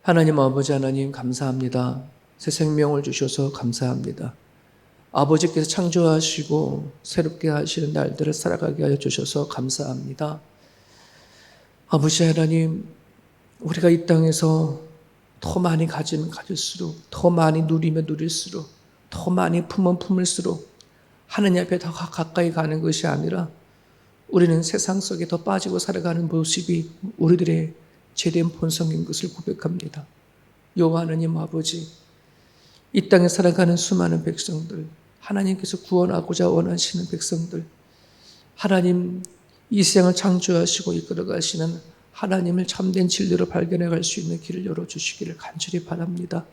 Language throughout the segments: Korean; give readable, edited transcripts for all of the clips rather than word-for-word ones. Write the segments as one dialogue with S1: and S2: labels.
S1: 하나님 아버지 하나님 감사합니다. 새 생명을 주셔서 감사합니다. 아버지께서 창조하시고 새롭게 하시는 날들을 살아가게 하여 주셔서 감사합니다. 아버지 하나님, 우리가 이 땅에서 더 많이 가지면 가질수록, 더 많이 누리면 누릴수록, 더 많이 품으면 품을수록 하나님 앞에 더 가까이 가는 것이 아니라 우리는 세상 속에 더 빠지고 살아가는 모습이 우리들의 제된 본성인 것을 고백합니다. 여호와 하나님 아버지, 이 땅에 살아가는 수많은 백성들, 하나님께서 구원하고자 원하시는 백성들, 하나님 이 세상을 창조하시고 이끌어가시는 하나님을 참된 진리로 발견해 갈 수 있는 길을 열어주시기를 간절히 바랍니다.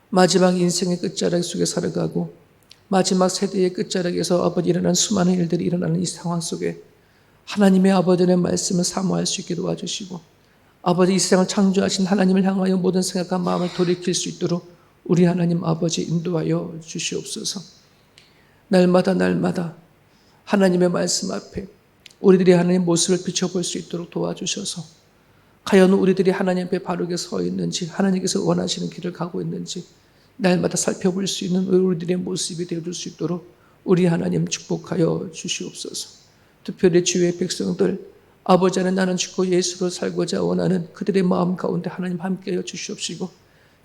S1: 마지막 인생의 끝자락 속에 살아가고 마지막 세대의 끝자락에서 아버지 일어난 수많은 일들이 일어나는 이 상황 속에 하나님의 아버지의 말씀을 사모할 수 있게 도와주시고 아버지 이 세상을 창조하신 하나님을 향하여 모든 생각과 마음을 돌이킬 수 있도록 우리 하나님 아버지 인도하여 주시옵소서. 날마다 하나님의 말씀 앞에 우리들이 하나님의 모습을 비춰볼 수 있도록 도와주셔서 과연 우리들이 하나님 앞에 바르게 서 있는지, 하나님께서 원하시는 길을 가고 있는지 날마다 살펴볼 수 있는 우리들의 모습이 되어줄 수 있도록 우리 하나님 축복하여 주시옵소서. 특별히 주의 백성들, 아버지 하나님 나는 죽고 예수로 살고자 원하는 그들의 마음 가운데 하나님 함께하여 주시옵시고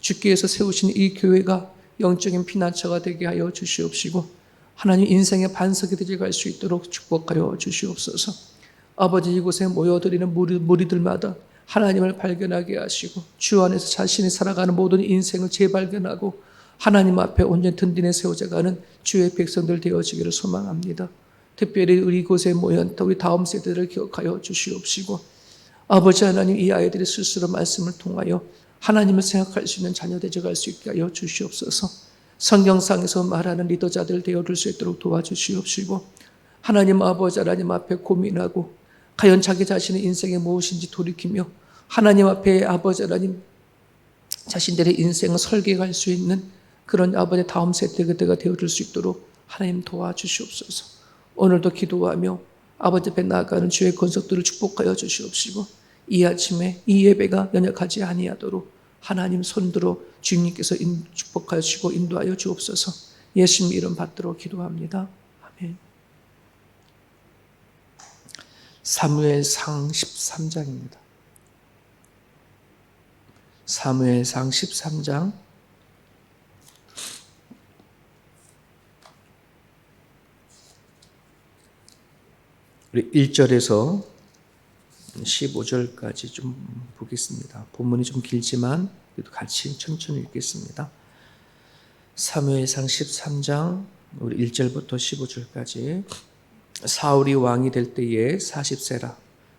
S1: 주께서 세우신 이 교회가 영적인 피난처가 되게 하여 주시옵시고 하나님 인생의 반석이 되게 갈 수 있도록 축복하여 주시옵소서. 아버지 이곳에 모여드리는 무리들마다 하나님을 발견하게 하시고 주 안에서 자신이 살아가는 모든 인생을 재발견하고 하나님 앞에 온전히 든든히 세워져가는 주의 백성들 되어지기를 소망합니다. 특별히 우리 이곳에 모였다 우리 다음 세대들을 기억하여 주시옵시고 아버지 하나님 이 아이들이 스스로 말씀을 통하여 하나님을 생각할 수 있는 자녀 되어갈 수 있게 하여 주시옵소서. 성경상에서 말하는 리더자들 되어줄 수 있도록 도와주시옵시고 하나님 아버지 하나님 앞에 고민하고 과연 자기 자신의 인생이 무엇인지 돌이키며 하나님 앞에 아버지 하나님 자신들의 인생을 설계할 수 있는 그런 아버지 다음 세대 그때가 되어줄 수 있도록 하나님 도와주시옵소서. 오늘도 기도하며 아버지 앞에 나아가는 주의 권속들을 축복하여 주시옵시고 이 아침에 이 예배가 연약하지 아니하도록 하나님 손들어 주님께서 축복하여 주시고 인도하여 주옵소서. 예수님 이름 받도록 기도합니다. 아멘. 사무엘상 13장입니다. 사무엘상 13장 우리 1절에서 15절까지 좀 보겠습니다. 본문이 좀 길지만 그래도 같이 천천히 읽겠습니다. 사무엘상 13장 우리 1절부터 15절까지 사울이 왕이 될 때에 40세라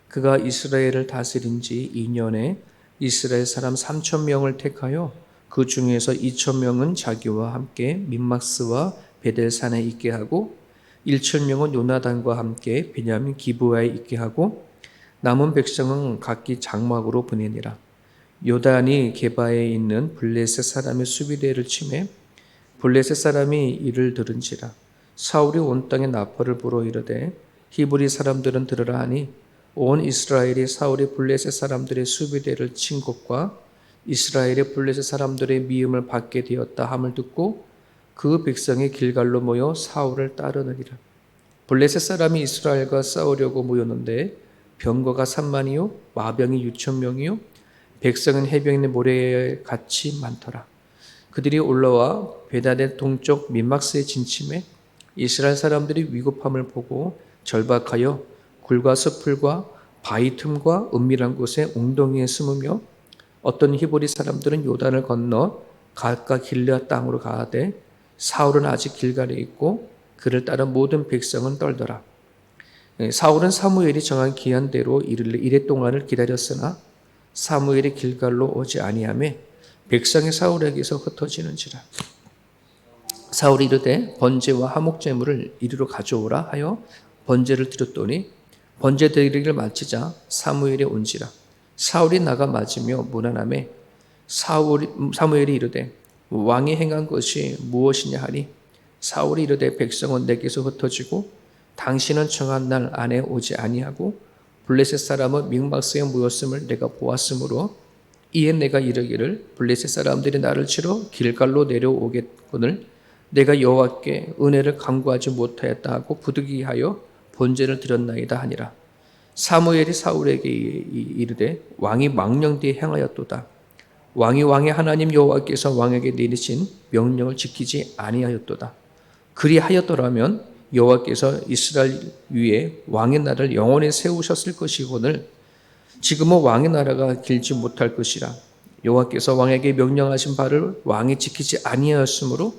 S1: 그가 이스라엘을 다스린 지 2년에 이스라엘 사람 3,000명을 택하여 그 중에서 2,000명은 자기와 함께 민막스와 베델산에 있게 하고 1,000명은 요나단과 함께 베냐민 기브아에 있게 하고 남은 백성은 각기 장막으로 보내니라. 요단이 게바에 있는 블레셋 사람의 수비대를 치매 블레셋 사람이 이를 들은지라. 사울이 온 땅에 나팔을 불어 이르되 히브리 사람들은 들으라 하니 온 이스라엘이 사울이 블레셋 사람들의 수비대를 친 것과 이스라엘의 블레셋 사람들의 미움을 받게 되었다 함을 듣고 그 백성이 길갈로 모여 사울을 따르느니라. 블레셋 사람이 이스라엘과 싸우려고 모였는데 병거가 3만이요 마병이 6,000명이요 백성은 해변의 모래에 같이 많더라. 그들이 올라와 베다의 동쪽 민막스에 진침해 이스라엘 사람들이 위급함을 보고 절박하여 굴과 숲풀과 바위 틈과 은밀한 곳에 웅덩이에 숨으며 어떤 히브리 사람들은 요단을 건너 gad과 길르앗 땅으로 가되 사울은 아직 길갈에 있고 그를 따른 모든 백성은 떨더라. 사울은 사무엘이 정한 기한대로 이래 동안을 기다렸으나 사무엘이 길갈로 오지 아니하며 백성이 사울에게서 흩어지는지라. 사울이 이르되 번제와 화목제물을 이리로 가져오라 하여 번제를 드렸더니 번제 드리기를 마치자 사무엘이 온지라. 사울이 나가 맞으며 무난함에 사무엘이 이르되 왕이 행한 것이 무엇이냐 하니 사울이 이르되 백성은 내게서 흩어지고 당신은 정한 날 안에 오지 아니하고 블레셋 사람은 민막스에 모였음을 내가 보았으므로 이에 내가 이르기를 블레셋 사람들이 나를 치러 길갈로 내려오겠거늘 내가 여호와께 은혜를 간구하지 못하였다 하고 부득이하여 번제를 드렸나이다 하니라. 사무엘이 사울에게 이르되 왕이 망령되이 행하였도다. 왕이 왕의 하나님 여호와께서 왕에게 내리신 명령을 지키지 아니하였도다. 그리하였더라면 여호와께서 이스라엘 위에 왕의 나라를 영원히 세우셨을 것이거늘 지금은 왕의 나라가 길지 못할 것이라. 여호와께서 왕에게 명령하신 바를 왕이 지키지 아니하였으므로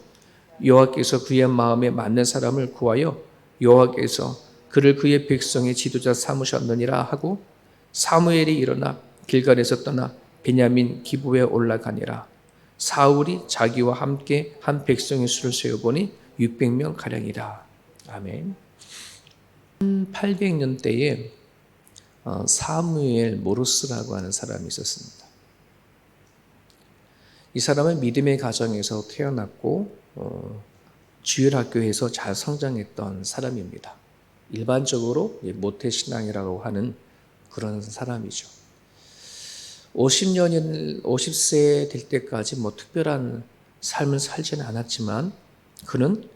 S1: 여호와께서 그의 마음에 맞는 사람을 구하여 여호와께서 그를 그의 백성의 지도자 삼으셨느니라 하고 사무엘이 일어나 길갈에서 떠나 베냐민 기브에 올라가니라. 사울이 자기와 함께 한 백성의 수를 세어보니 600명 가량이라. 아멘. 800년대에 사무엘 모로스라고 하는 사람이 있었습니다. 이 사람은 믿음의 가정에서 태어났고 주일학교에서 잘 성장했던 사람입니다. 일반적으로 모태신앙이라고 하는 그런 사람이죠. 50세 될 때까지 특별한 삶을 살지는 않았지만 그는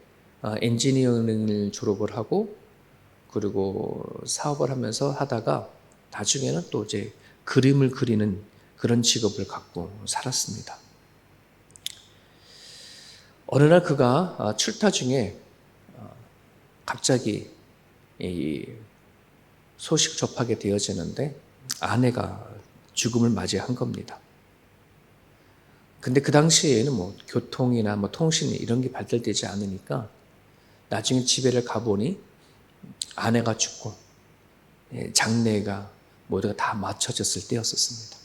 S1: 엔지니어링을 졸업을 하고 그리고 사업을 하면서 하다가 나중에는 또 이제 그림을 그리는 그런 직업을 갖고 살았습니다. 어느 날 그가 출타 중에 갑자기 이 소식 접하게 되어지는데 아내가 죽음을 맞이한 겁니다. 근데 그 당시에는 교통이나 통신 이런 게 발달되지 않으니까 나중에 집에를 가보니 아내가 죽고 장례가 모두가 다 마쳐졌을 때였었습니다.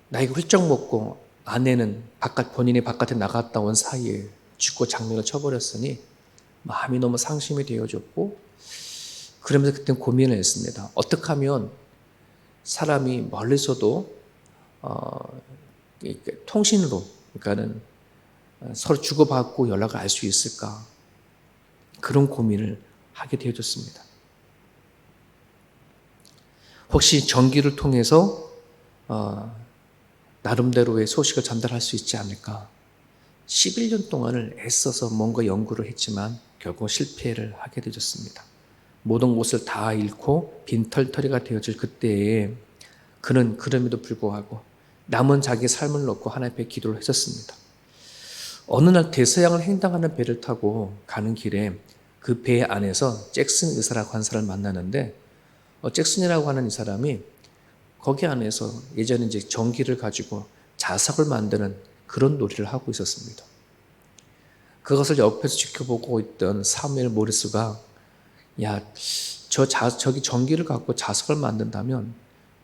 S1: 나이가 훌쩍 먹고 아내는 본인이 바깥에 나갔다 온 사이에 죽고 장례를 쳐버렸으니 마음이 너무 상심이 되어졌고 그러면서 그때 고민을 했습니다. 어떻게 하면 사람이 멀리서도 통신으로 그러니까는 서로 주고받고 연락을 알 수 있을까? 그런 고민을 하게 되어졌습니다. 혹시 전기를 통해서 나름대로의 소식을 전달할 수 있지 않을까? 11년 동안을 애써서 뭔가 연구를 했지만 결국 실패를 하게 되었습니다. 모든 것을 다 잃고 빈털터리가 되어질 그때에 그는 그럼에도 불구하고 남은 자기 삶을 놓고 하나님 앞에 기도를 했었습니다. 어느 날 대서양을 횡단하는 배를 타고 가는 길에 그 배 안에서 잭슨 의사라고 한 사람을 만나는데 잭슨이라고 하는 이 사람이 거기 안에서 예전에 이제 전기를 가지고 자석을 만드는 그런 놀이를 하고 있었습니다. 그것을 옆에서 지켜보고 있던 사무엘 모리스가 저기 전기를 갖고 자석을 만든다면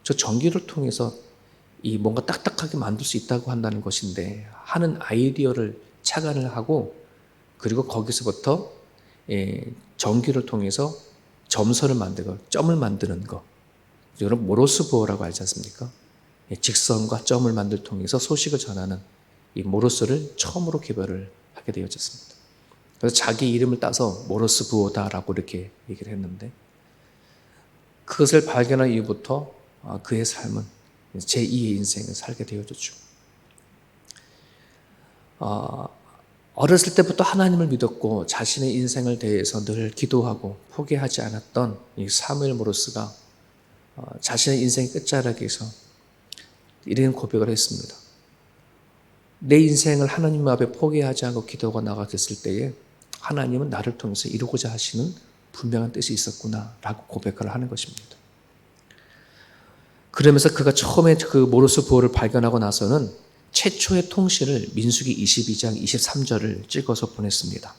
S1: 저 전기를 통해서 이 뭔가 딱딱하게 만들 수 있다고 한다는 것인데 하는 아이디어를 착안을 하고 그리고 거기서부터 전기를 통해서 점선을 만들고 점을 만드는 것. 여러분 모로스 부호라고 알지 않습니까? 직선과 점을 만들 통해서 소식을 전하는 이 모로스를 처음으로 개발을 하게 되어졌습니다. 그래서 자기 이름을 따서 모로스 부호다라고 이렇게 얘기를 했는데 그것을 발견한 이후부터 그의 삶은 제2의 인생을 살게 되어졌죠. 어렸을 때부터 하나님을 믿었고 자신의 인생을 대해서 늘 기도하고 포기하지 않았던 이 사무엘 모로스가 자신의 인생의 끝자락에서 이런 고백을 했습니다. 내 인생을 하나님 앞에 포기하지 않고 기도가 나갔을 때에 하나님은 나를 통해서 이루고자 하시는 분명한 뜻이 있었구나 라고 고백을 하는 것입니다. 그러면서 그가 처음에 그 모로스 부호를 발견하고 나서는 최초의 통신을 민수기 22장 23절을 찍어서 보냈습니다.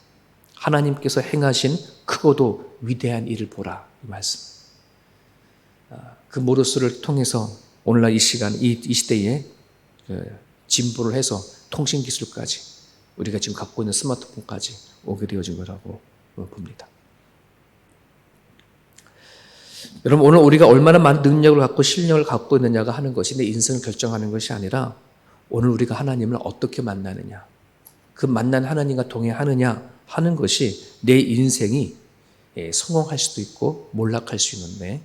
S1: 하나님께서 행하신 크고도 위대한 일을 보라 이 말씀. 그 모로스를 통해서 오늘날 이 시간 이 시대에 진보를 해서 통신 기술까지 우리가 지금 갖고 있는 스마트폰까지 오게 되어진 거라고 봅니다. 여러분 오늘 우리가 얼마나 많은 능력을 갖고 실력을 갖고 있느냐가 하는 것이 내 인생을 결정하는 것이 아니라 오늘 우리가 하나님을 어떻게 만나느냐 그 만난 하나님과 동행하느냐 하는 것이 내 인생이 성공할 수도 있고 몰락할 수 있는데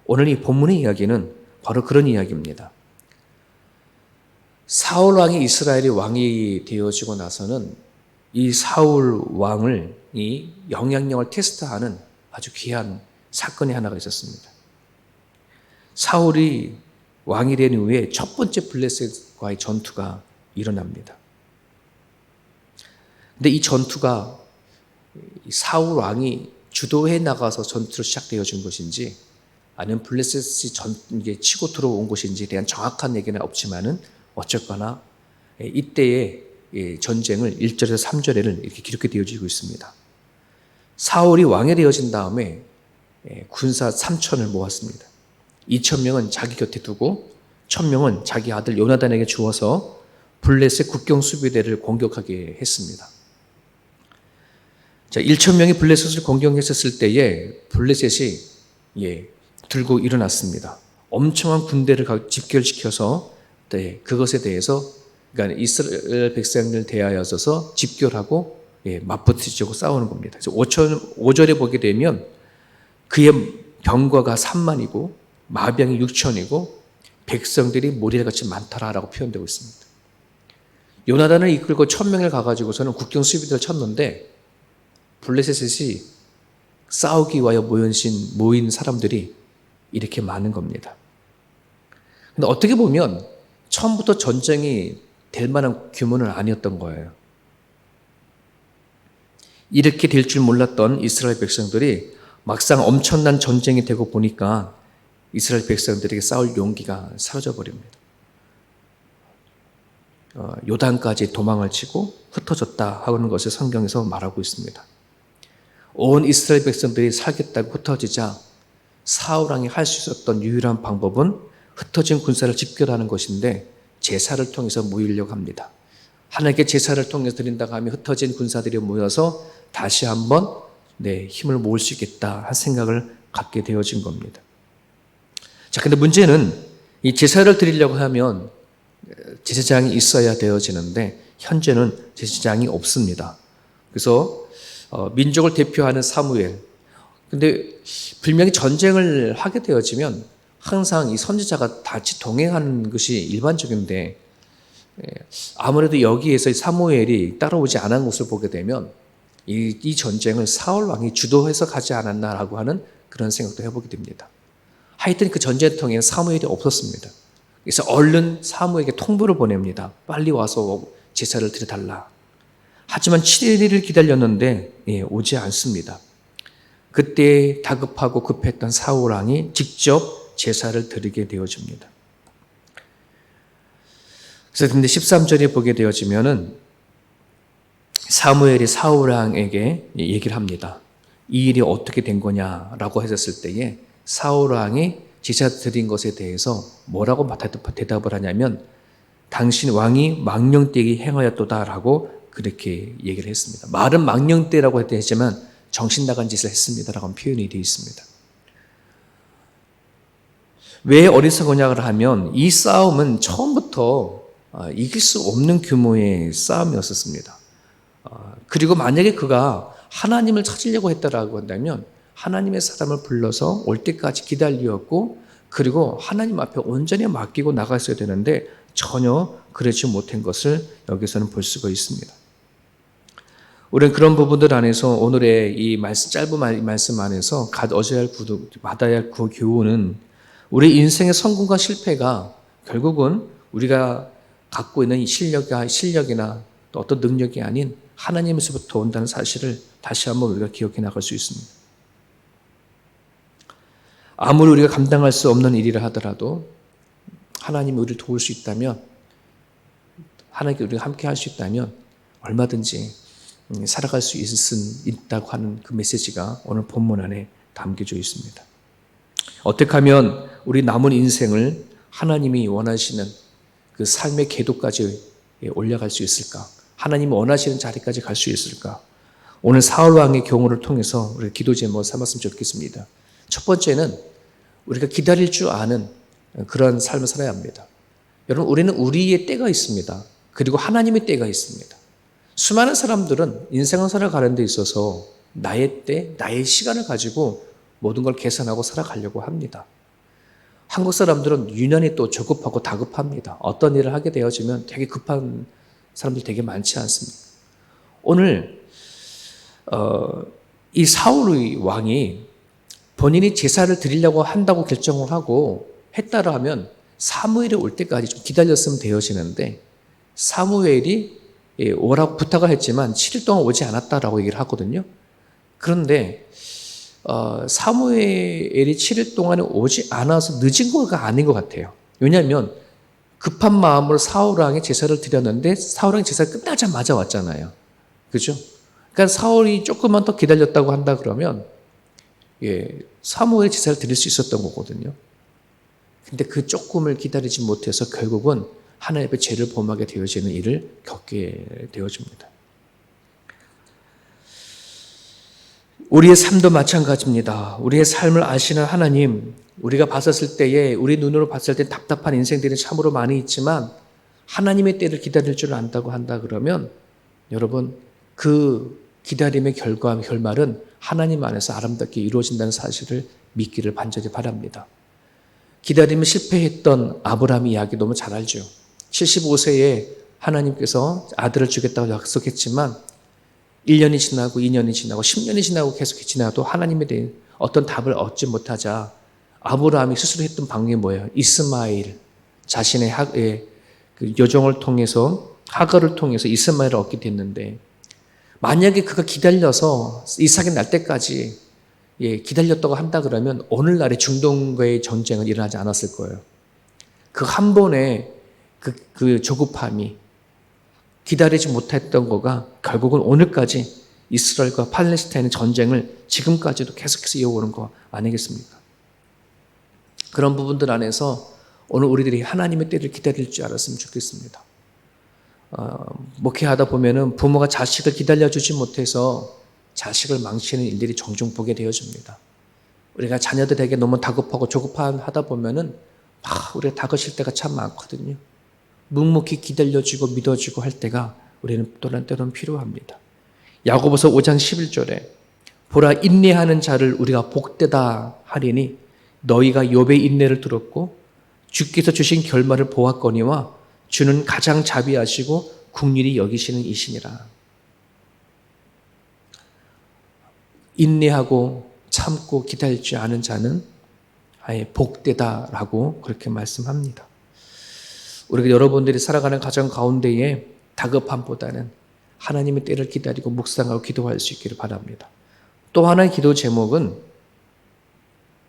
S1: 오늘 이 본문의 이야기는 바로 그런 이야기입니다. 사울 왕이 이스라엘의 왕이 되어지고 나서는 이 사울 왕을 이 영향력을 테스트하는 아주 귀한 사건이 하나가 있었습니다. 사울이 왕이 된 이후에 첫 번째 블레셋과의 전투가 일어납니다. 근데 이 전투가 사울 왕이 주도해 나가서 전투로 시작되어진 것인지 아니면 블레셋이 이게 치고 들어온 것인지에 대한 정확한 얘기는 없지만은 어쨌거나 이때의 전쟁을 1절에서 3절에는 이렇게 기록해 되어지고 있습니다. 사울이 왕이 되어진 다음에 군사 3천을 모았습니다. 2,000명은 자기 곁에 두고 1,000명은 자기 아들 요나단에게 주어서 블레셋 국경 수비대를 공격하게 했습니다. 자, 1,000명이 블레셋을 공격했었을 때에 블레셋이 들고 일어났습니다. 엄청난 군대를 집결시켜서 그것에 대해서 그러니까 이스라엘 백성들 대하여서 집결하고 맞붙이고 싸우는 겁니다. 그래서 5절에 보게 되면 그의 병거가 3만이고 마병이 6천이고 백성들이 모래같이 많더라라고 표현되고 있습니다. 요나단을 이끌고 1,000명을 가가지고서는 국경 수비대를 쳤는데 블레셋이 싸우기 위하여 모인 사람들이 이렇게 많은 겁니다. 근데 어떻게 보면 처음부터 전쟁이 될 만한 규모는 아니었던 거예요. 이렇게 될 줄 몰랐던 이스라엘 백성들이 막상 엄청난 전쟁이 되고 보니까 이스라엘 백성들에게 싸울 용기가 사라져 버립니다. 요단까지 도망을 치고 흩어졌다 하는 것을 성경에서 말하고 있습니다. 온 이스라엘 백성들이 살겠다고 흩어지자 사울 왕이 할 수 있었던 유일한 방법은 흩어진 군사를 집결하는 것인데 제사를 통해서 모이려고 합니다. 하나님께 제사를 통해서 드린다고 하면 흩어진 군사들이 모여서 다시 한번 힘을 모을 수 있겠다 한 생각을 갖게 되어진 겁니다. 자, 근데 문제는 이 제사를 드리려고 하면 제사장이 있어야 되어지는데 현재는 제사장이 없습니다. 그래서 민족을 대표하는 사무엘. 근데 분명히 전쟁을 하게 되어지면 항상 이 선지자가 같이 동행하는 것이 일반적인데 아무래도 여기에서 사무엘이 따라오지 않은 것을 보게 되면 이 전쟁을 사울 왕이 주도해서 가지 않았나라고 하는 그런 생각도 해보게 됩니다. 하여튼 그 전쟁통에는 사무엘이 없었습니다. 그래서 얼른 사무엘에게 통보를 보냅니다. 빨리 와서 제사를 드려달라. 하지만 7일을 기다렸는데 오지 않습니다. 그때 다급하고 급했던 사울 왕이 직접 제사를 드리게 되어집니다. 그래서 근데 13절에 보게 되어지면은 사무엘이 사울 왕에게 얘기를 합니다. 이 일이 어떻게 된 거냐라고 했었을 때에 사울 왕이 제사 드린 것에 대해서 뭐라고 대답을 하냐면 당신 왕이 망령되게 행하였도다라고 그렇게 얘기를 했습니다. 말은 망령되라고 했지만 정신 나간 짓을 했습니다라고 표현이 되어 있습니다. 왜 어리석으냐고 하면 이 싸움은 처음부터 이길 수 없는 규모의 싸움이었습니다. 그리고 만약에 그가 하나님을 찾으려고 했다라고 한다면 하나님의 사람을 불러서 올 때까지 기다렸고 그리고 하나님 앞에 온전히 맡기고 나갔어야 되는데 전혀 그러지 못한 것을 여기서는 볼 수가 있습니다. 우리는 그런 부분들 안에서 오늘의 이 짧은 말씀 안에서 받아야 할 그 교훈은 우리 인생의 성공과 실패가 결국은 우리가 갖고 있는 이 실력이나 또 어떤 능력이 아닌 하나님에서부터 온다는 사실을 다시 한번 우리가 기억해 나갈 수 있습니다. 아무리 우리가 감당할 수 없는 일이라 하더라도 하나님이 우리를 도울 수 있다면 하나님께 우리가 함께 할 수 있다면 얼마든지 살아갈 수 있다고 하는 그 메시지가 오늘 본문 안에 담겨져 있습니다. 어떻게 하면 우리 남은 인생을 하나님이 원하시는 그 삶의 궤도까지 올라갈 수 있을까? 하나님이 원하시는 자리까지 갈 수 있을까? 오늘 사울 왕의 경우를 통해서 우리가 기도 제목을 삼았으면 좋겠습니다. 첫 번째는 우리가 기다릴 줄 아는 그런 삶을 살아야 합니다. 여러분, 우리는 우리의 때가 있습니다. 그리고 하나님의 때가 있습니다. 수많은 사람들은 인생을 살아가는 데 있어서 나의 때, 나의 시간을 가지고 모든 걸 계산하고 살아가려고 합니다. 한국 사람들은 유난히 또 조급하고 다급합니다. 어떤 일을 하게 되어지면 되게 급한 사람들이 되게 많지 않습니까? 오늘 이 사울의 왕이 본인이 제사를 드리려고 한다고 결정을 하고 했다라 하면 사무엘이 올 때까지 좀 기다렸으면 되어지는데 사무엘이 오라고 부탁을 했지만 7일 동안 오지 않았다라고 얘기를 하거든요. 그런데 사무엘이 7일 동안에 오지 않아서 늦은 거가 아닌 것 같아요. 왜냐하면 급한 마음으로 사울왕의 제사를 드렸는데 사울왕의 제사가 끝나자마자 왔잖아요. 그죠? 그러니까 사울이 조금만 더 기다렸다고 한다 그러면 사무엘의 제사를 드릴 수 있었던 거거든요. 근데 그 조금을 기다리지 못해서 결국은 하나님 앞에 죄를 범하게 되어지는 일을 겪게 되어집니다. 우리의 삶도 마찬가지입니다. 우리의 삶을 아시는 하나님, 우리가 봤었을 때에 우리 눈으로 봤을 때 답답한 인생들이 참으로 많이 있지만 하나님의 때를 기다릴 줄 안다고 한다 그러면 여러분 그 기다림의 결말은 하나님 안에서 아름답게 이루어진다는 사실을 믿기를 간절히 바랍니다. 기다림에 실패했던 아브라함 이야기 너무 잘 알죠. 75세에 하나님께서 아들을 주겠다고 약속했지만 1년이 지나고 2년이 지나고 10년이 지나고 계속 지나도 하나님에 대한 어떤 답을 얻지 못하자 아브라함이 스스로 했던 방법이 뭐예요? 이스마엘 자신의 그 여종을 통해서 하갈을 통해서 이스마엘을 얻게 됐는데 만약에 그가 기다려서 이삭이 날 때까지 기다렸다고 한다 그러면 오늘날의 중동과의 전쟁은 일어나지 않았을 거예요. 그 한 번의 그 조급함이 기다리지 못했던 거가 결국은 오늘까지 이스라엘과 팔레스타인의 전쟁을 지금까지도 계속해서 이어오는 거 아니겠습니까? 그런 부분들 안에서 오늘 우리들이 하나님의 때를 기다릴 줄 알았으면 좋겠습니다. 목회하다 보면은 부모가 자식을 기다려주지 못해서 자식을 망치는 일들이 종종 보게 되어집니다. 우리가 자녀들에게 너무 다급하고 조급하다 보면은 우리가 다그칠 때가 참 많거든요. 묵묵히 기다려주고 믿어주고 할 때가 우리는 때로는 필요합니다. 야고보서 5장 11절에 보라 인내하는 자를 우리가 복되다 하리니 너희가 욥의 인내를 들었고 주께서 주신 결말을 보았거니와 주는 가장 자비하시고 긍휼히 여기시는 이시니라. 인내하고 참고 기다리지 않은 자는 아예 복되다라고 그렇게 말씀합니다. 우리가 여러분들이 살아가는 가정 가운데에 다급함보다는 하나님의 때를 기다리고 묵상하고 기도할 수 있기를 바랍니다. 또 하나의 기도 제목은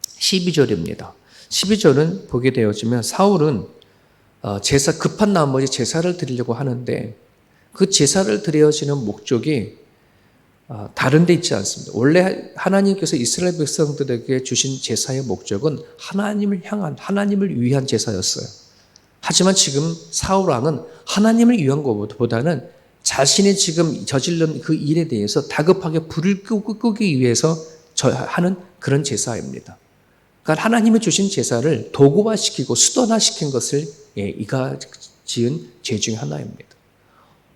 S1: 12절입니다. 12절은 보게 되어지면 사울은 급한 나머지 제사를 드리려고 하는데 그 제사를 드려지는 목적이 다른 데 있지 않습니다. 원래 하나님께서 이스라엘 백성들에게 주신 제사의 목적은 하나님을 향한, 하나님을 위한 제사였어요. 하지만 지금 사울 왕은 하나님을 위한 것보다는 자신이 지금 저질른 그 일에 대해서 다급하게 불을 끄기 위해서 하는 그런 제사입니다. 그러니까 하나님이 주신 제사를 도구화시키고 수단화시킨 것을 이가 지은 죄 중에 하나입니다.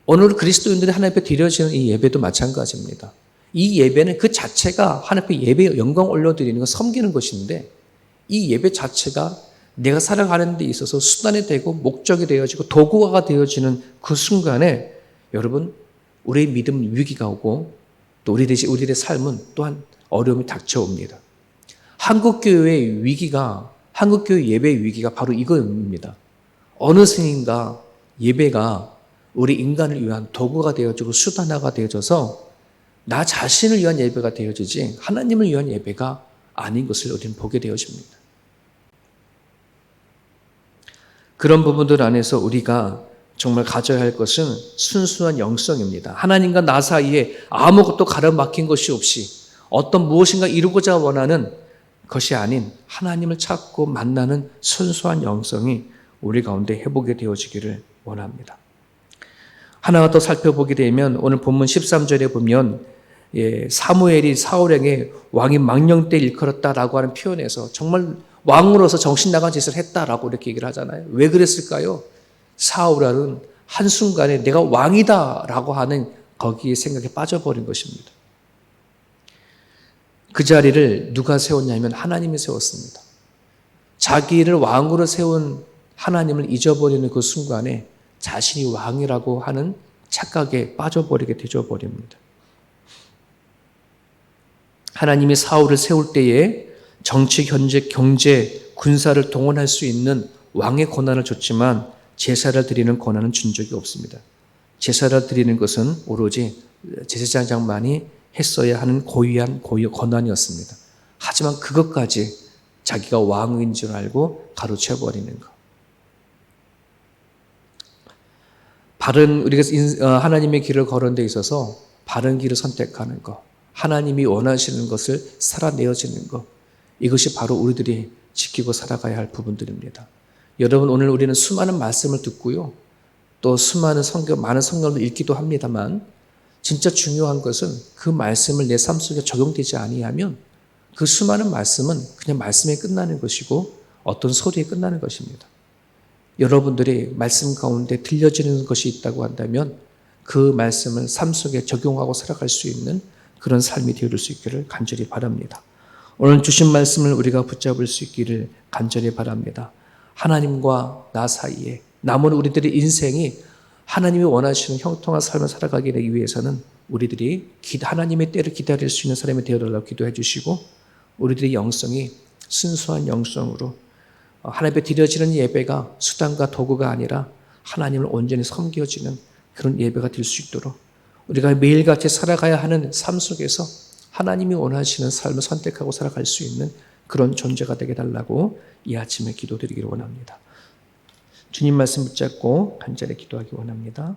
S1: 오늘 그리스도인들이 하나님 앞에 드려지는 이 예배도 마찬가지입니다. 이 예배는 그 자체가 하나님 앞에 예배에 영광 올려드리는 것, 섬기는 것인데 이 예배 자체가 내가 살아가는 데 있어서 수단이 되고 목적이 되어지고 도구가 되어지는 그 순간에 여러분 우리의 믿음 위기가 오고 또 우리들의 삶은 또한 어려움이 닥쳐옵니다. 한국교회의 위기가 한국교회 예배의 위기가 바로 이거입니다. 어느 스님과 예배가 우리 인간을 위한 도구가 되어지고 수단화가 되어져서 나 자신을 위한 예배가 되어지지 하나님을 위한 예배가 아닌 것을 우리는 보게 되어집니다. 그런 부분들 안에서 우리가 정말 가져야 할 것은 순수한 영성입니다. 하나님과 나 사이에 아무것도 가로막힌 것이 없이 어떤 무엇인가 이루고자 원하는 것이 아닌 하나님을 찾고 만나는 순수한 영성이 우리 가운데 회복이 되어지기를 원합니다. 하나가 더 살펴보게 되면 오늘 본문 13절에 보면 사무엘이 사울에게 왕이 망령 때 일컬었다라고 하는 표현에서 정말 왕으로서 정신 나간 짓을 했다라고 이렇게 얘기를 하잖아요. 왜 그랬을까요? 사울은 한순간에 내가 왕이다라고 하는 거기에 생각에 빠져버린 것입니다. 그 자리를 누가 세웠냐면 하나님이 세웠습니다. 자기를 왕으로 세운 하나님을 잊어버리는 그 순간에 자신이 왕이라고 하는 착각에 빠져버리게 되어버립니다. 하나님이 사울을 세울 때에 정치, 현재, 경제, 군사를 동원할 수 있는 왕의 권한을 줬지만 제사를 드리는 권한은 준 적이 없습니다. 제사를 드리는 것은 오로지 제사장만이 했어야 하는 고유한 권한이었습니다. 하지만 그것까지 자기가 왕인 줄 알고 가로채버리는 것. 우리가 하나님의 길을 걸은 데 있어서 바른 길을 선택하는 것, 하나님이 원하시는 것을 살아내어지는 것, 이것이 바로 우리들이 지키고 살아가야 할 부분들입니다. 여러분, 오늘 우리는 수많은 말씀을 듣고요, 또 많은 성경을 읽기도 합니다만, 진짜 중요한 것은 그 말씀을 내 삶 속에 적용되지 아니하면 그 수많은 말씀은 그냥 말씀에 끝나는 것이고 어떤 소리에 끝나는 것입니다. 여러분들이 말씀 가운데 들려지는 것이 있다고 한다면 그 말씀을 삶 속에 적용하고 살아갈 수 있는 그런 삶이 되어줄 수 있기를 간절히 바랍니다. 오늘 주신 말씀을 우리가 붙잡을 수 있기를 간절히 바랍니다. 하나님과 나 사이에 남은 우리들의 인생이 하나님이 원하시는 형통한 삶을 살아가기 위해서는 우리들이 하나님의 때를 기다릴 수 있는 사람이 되어달라고 기도해 주시고, 우리들의 영성이 순수한 영성으로 하나님 앞에 드려지는 예배가 수단과 도구가 아니라 하나님을 온전히 섬겨지는 그런 예배가 될 수 있도록 우리가 매일같이 살아가야 하는 삶 속에서 하나님이 원하시는 삶을 선택하고 살아갈 수 있는 그런 존재가 되게 달라고 이 아침에 기도드리기를 원합니다. 주님 말씀 붙잡고 간절히 기도하기 원합니다.